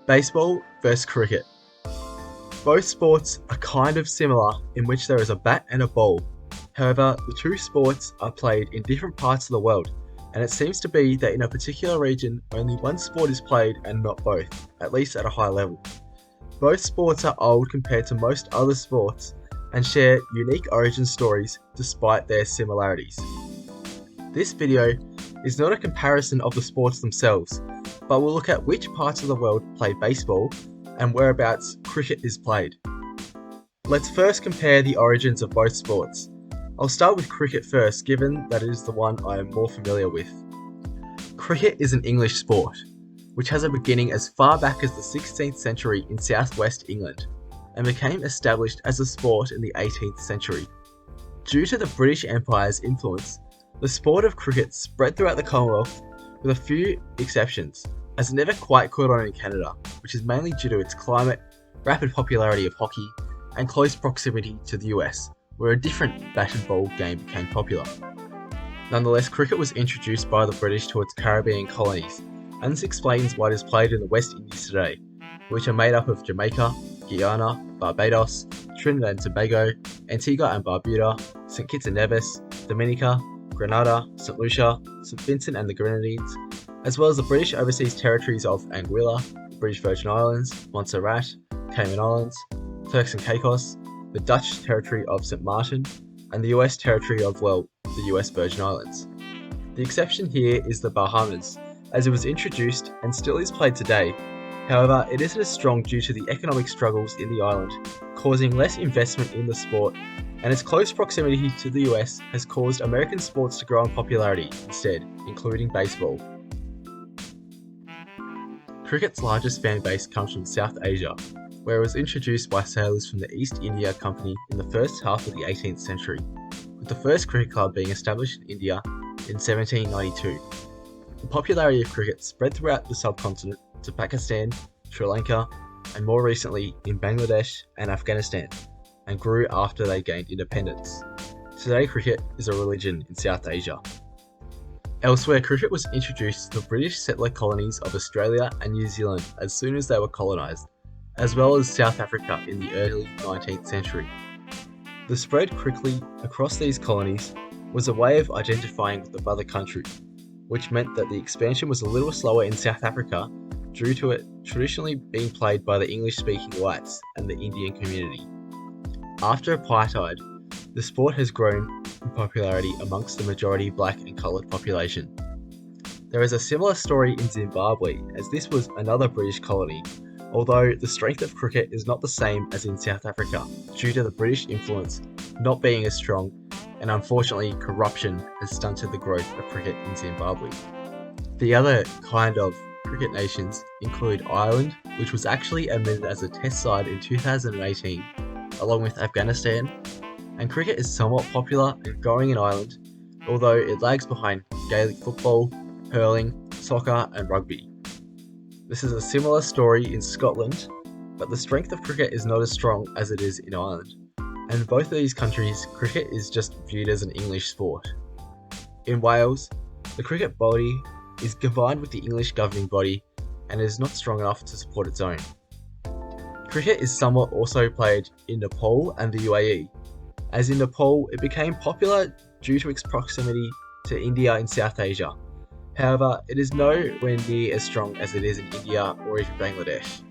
Baseball versus cricket. Both sports are kind of similar in which there is a bat and a ball. However, the two sports are played in different parts of the world, and it seems to be that in a particular region only one sport is played and not both, at least at a high level. Both sports are old compared to most other sports and share unique origin stories despite their similarities. This video is not a comparison of the sports themselves, but we'll look at which parts of the world play baseball and whereabouts cricket is played. Let's first compare the origins of both sports. I'll start with cricket first, given that it is the one I am more familiar with. Cricket is an English sport, which has a beginning as far back as the 16th century in southwest England, and became established as a sport in the 18th century. Due to the British Empire's influence, the sport of cricket spread throughout the Commonwealth with a few exceptions, as it never quite caught on in Canada, which is mainly due to its climate, rapid popularity of hockey, and close proximity to the US, where a different bat and ball game became popular. Nonetheless, cricket was introduced by the British to its Caribbean colonies, and this explains why it is played in the West Indies today, which are made up of Jamaica, Guyana, Barbados, Trinidad and Tobago, Antigua and Barbuda, St. Kitts and Nevis, Dominica, Grenada, St. Lucia, St. Vincent and the Grenadines, as well as the British Overseas Territories of Anguilla, British Virgin Islands, Montserrat, Cayman Islands, Turks and Caicos, the Dutch territory of St. Martin, and the US territory of, the US Virgin Islands. The exception here is the Bahamas, as it was introduced and still is played today. However, it isn't as strong due to the economic struggles in the island, causing less investment in the sport, and its close proximity to the US has caused American sports to grow in popularity instead, including baseball. Cricket's largest fan base comes from South Asia, where it was introduced by sailors from the East India Company in the first half of the 18th century, with the first cricket club being established in India in 1792. The popularity of cricket spread throughout the subcontinent to Pakistan, Sri Lanka, and more recently in Bangladesh and Afghanistan, and grew after they gained independence. Today, cricket is a religion in South Asia. Elsewhere, cricket was introduced to the British settler colonies of Australia and New Zealand as soon as they were colonised, as well as South Africa in the early 19th century. The spread quickly across these colonies was a way of identifying with the mother country, which meant that the expansion was a little slower in South Africa due to it traditionally being played by the English-speaking whites and the Indian community. After apartheid, the sport has grown in popularity amongst the majority black and coloured population. There is a similar story in Zimbabwe, as this was another British colony, although the strength of cricket is not the same as in South Africa due to the British influence not being as strong, and unfortunately corruption has stunted the growth of cricket in Zimbabwe. The other kind of cricket nations include Ireland, which was actually admitted as a test side in 2018, along with Afghanistan, and cricket is somewhat popular and growing in Ireland, although it lags behind Gaelic football, hurling, soccer and rugby. This is a similar story in Scotland, but the strength of cricket is not as strong as it is in Ireland, and in both of these countries, cricket is just viewed as an English sport. In Wales, the cricket body is combined with the English governing body and is not strong enough to support its own. Cricket is somewhat also played in Nepal and the UAE. As in Nepal, it became popular due to its proximity to India in South Asia. However, it is nowhere near as strong as it is in India or even Bangladesh.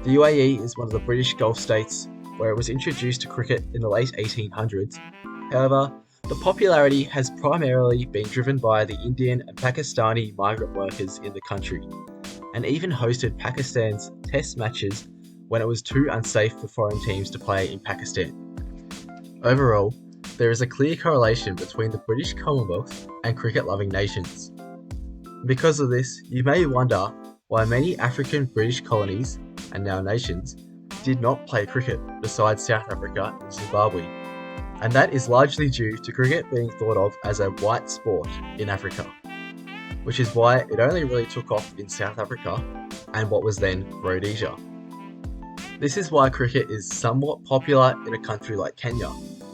The UAE is one of the British Gulf states where it was introduced to cricket in the late 1800s. However, the popularity has primarily been driven by the Indian and Pakistani migrant workers in the country, and even hosted Pakistan's test matches when it was too unsafe for foreign teams to play in Pakistan. Overall, there is a clear correlation between the British Commonwealth and cricket-loving nations. Because of this, you may wonder why many African British colonies, and now nations, did not play cricket besides South Africa and Zimbabwe, and that is largely due to cricket being thought of as a white sport in Africa, which is why it only really took off in South Africa and what was then Rhodesia. This is why cricket is somewhat popular in a country like Kenya,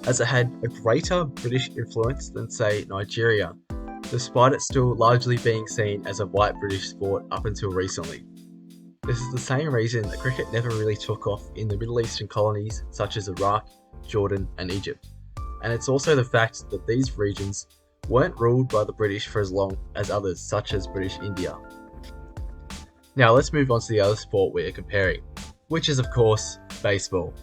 as it had a greater British influence than, say, Nigeria, despite it still largely being seen as a white British sport up until recently. This is the same reason that cricket never really took off in the Middle Eastern colonies such as Iraq, Jordan, and Egypt. And it's also the fact that these regions weren't ruled by the British for as long as others such as British India. Now let's move on to the other sport we are comparing, which is of course baseball.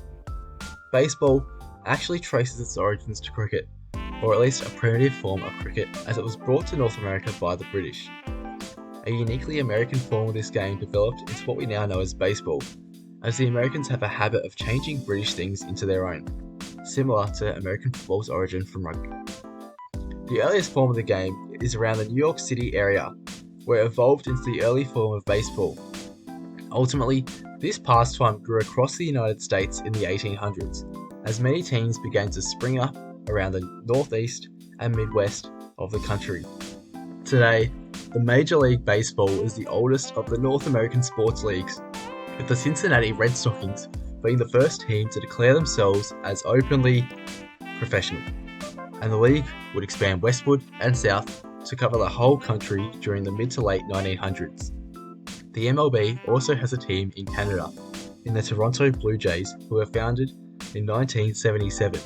Baseball actually traces its origins to cricket, or at least a primitive form of cricket, as it was brought to North America by the British. A uniquely American form of this game developed into what we now know as baseball, as the Americans have a habit of changing British things into their own, similar to American football's origin from rugby. The earliest form of the game is around the New York City area, where it evolved into the early form of baseball. Ultimately, this pastime grew across the United States in the 1800s, as many teams began to spring up around the northeast and midwest of the country. Today, the Major League Baseball is the oldest of the North American sports leagues, with the Cincinnati Red Stockings being the first team to declare themselves as openly professional, and the league would expand westward and south to cover the whole country during the mid to late 1900s. The MLB also has a team in Canada, in the Toronto Blue Jays, who were founded in 1977,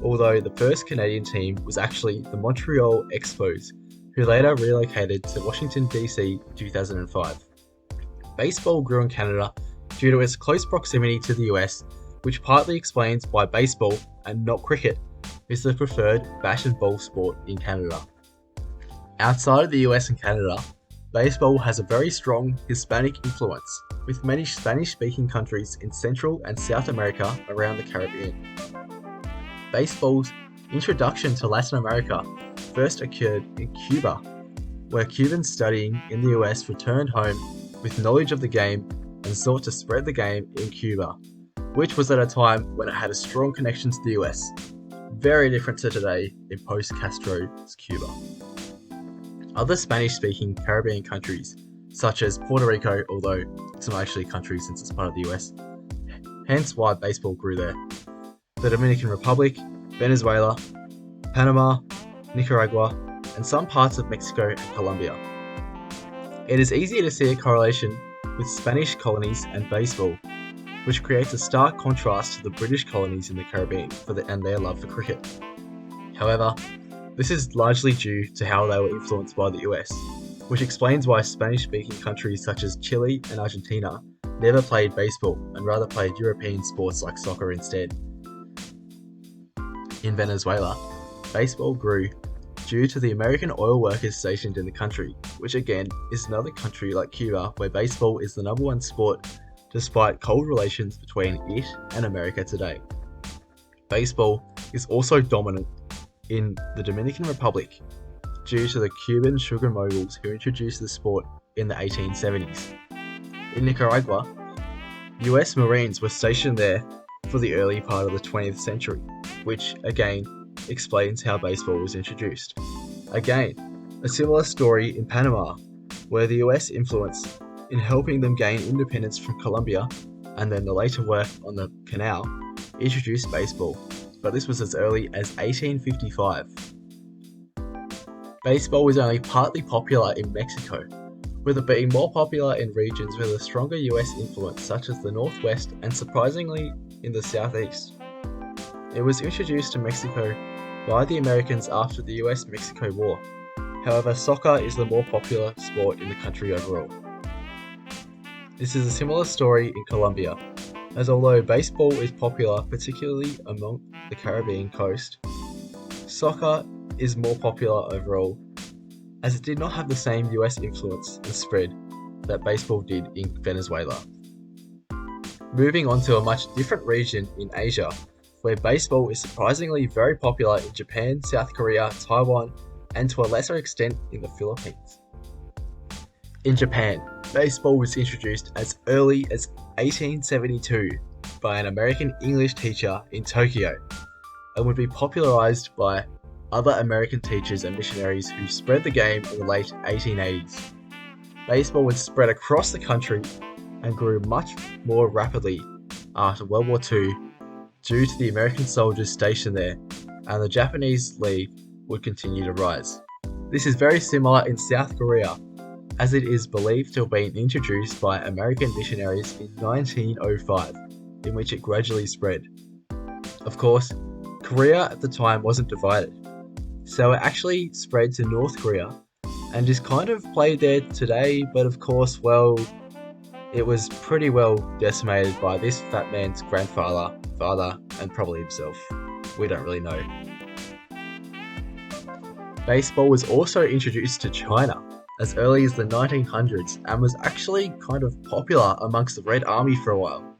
although the first Canadian team was actually the Montreal Expos, who later relocated to Washington DC in 2005. Baseball grew in Canada due to its close proximity to the US, which partly explains why baseball, and not cricket, is the preferred bat and ball sport in Canada. Outside of the US and Canada, baseball has a very strong Hispanic influence, with many Spanish-speaking countries in Central and South America around the Caribbean. Baseball's introduction to Latin America first occurred in Cuba, where Cubans studying in the US returned home with knowledge of the game and sought to spread the game in Cuba, which was at a time when it had a strong connection to the US, very different to today in post-Castro's Cuba. Other Spanish-speaking Caribbean countries, such as Puerto Rico, although it's not actually a country since it's part of the US, hence why baseball grew there, the Dominican Republic, Venezuela, Panama, Nicaragua, and some parts of Mexico and Colombia. It is easy to see a correlation with Spanish colonies and baseball, which creates a stark contrast to the British colonies in the Caribbean and their love for cricket. However, this is largely due to how they were influenced by the US, which explains why Spanish-speaking countries such as Chile and Argentina never played baseball and rather played European sports like soccer instead. In Venezuela, baseball grew due to the American oil workers stationed in the country, which again is another country like Cuba where baseball is the number one sport despite cold relations between it and America today. Baseball is also dominant in the Dominican Republic due to the Cuban sugar moguls who introduced the sport in the 1870s. In Nicaragua, US Marines were stationed there for the early part of the 20th century, which again explains how baseball was introduced. Again, a similar story in Panama, where the US influence in helping them gain independence from Colombia and then the later work on the canal introduced baseball, but this was as early as 1855. Baseball was only partly popular in Mexico, with it being more popular in regions with a stronger US influence such as the Northwest and surprisingly in the Southeast. It was introduced to Mexico by the Americans after the US-Mexico War. However, soccer is the more popular sport in the country overall. This is a similar story in Colombia, as although baseball is popular particularly among the Caribbean coast, soccer is more popular overall, as it did not have the same US influence and spread that baseball did in Venezuela. Moving on to a much different region in Asia, where baseball is surprisingly very popular in Japan, South Korea, Taiwan, and to a lesser extent in the Philippines. In Japan, baseball was introduced as early as 1872 by an American English teacher in Tokyo, and would be popularized by other American teachers and missionaries who spread the game in the late 1880s. Baseball was spread across the country and grew much more rapidly after World War II due to the American soldiers stationed there, and the Japanese league would continue to rise. This is very similar in South Korea, as it is believed to have been introduced by American missionaries in 1905, in which it gradually spread. Of course, Korea at the time wasn't divided, so it actually spread to North Korea and is kind of played there today, but of course, well, it was pretty well decimated by this fat man's grandfather, father, and probably himself. We don't really know. Baseball was also introduced to China as early as the 1900s and was actually kind of popular amongst the Red Army for a while.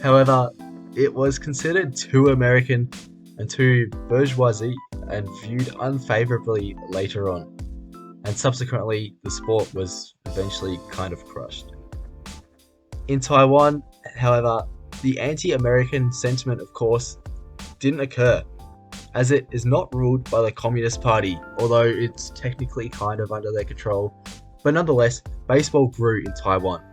However, it was considered too American and too bourgeoisie and viewed unfavorably later on, and subsequently the sport was eventually kind of crushed. In Taiwan, however, the anti-American sentiment, of course, didn't occur, as it is not ruled by the Communist Party, although it's technically kind of under their control, but nonetheless, baseball grew in Taiwan.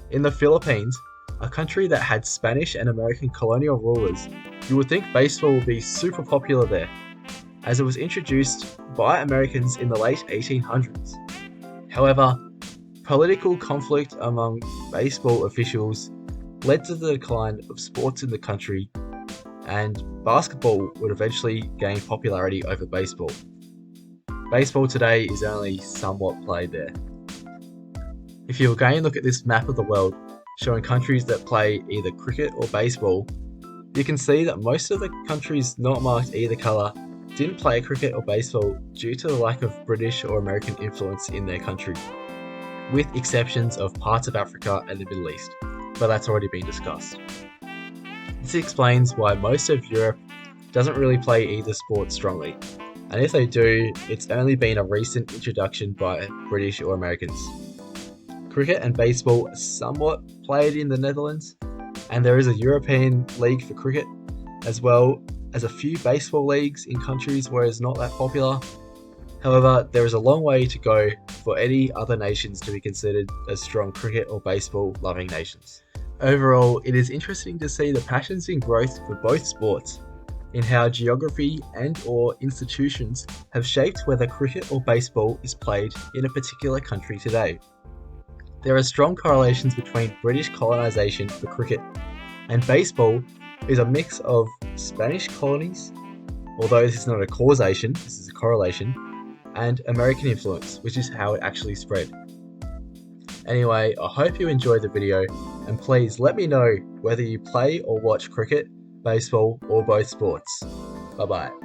In the Philippines, a country that had Spanish and American colonial rulers, you would think baseball would be super popular there, as it was introduced by Americans in the late 1800s. However, political conflict among baseball officials led to the decline of sports in the country, and basketball would eventually gain popularity over baseball. Baseball today is only somewhat played there. If you again look at this map of the world, showing countries that play either cricket or baseball, you can see that most of the countries not marked either colour didn't play cricket or baseball due to the lack of British or American influence in their country, with exceptions of parts of Africa and the Middle East, but that's already been discussed. This explains why most of Europe doesn't really play either sport strongly, and if they do, it's only been a recent introduction by British or Americans. Cricket and baseball are somewhat played in the Netherlands, and there is a European league for cricket, as well as a few baseball leagues in countries where it's not that popular. However, there is a long way to go for any other nations to be considered as strong cricket or baseball loving nations. Overall, it is interesting to see the passions in growth for both sports, in how geography and or institutions have shaped whether cricket or baseball is played in a particular country today. There are strong correlations between British colonisation for cricket, and baseball is a mix of Spanish colonies, although this is not a causation, this is a correlation, and American influence, which is how it actually spread. Anyway, I hope you enjoyed the video, and please let me know whether you play or watch cricket, baseball, or both sports. Bye bye.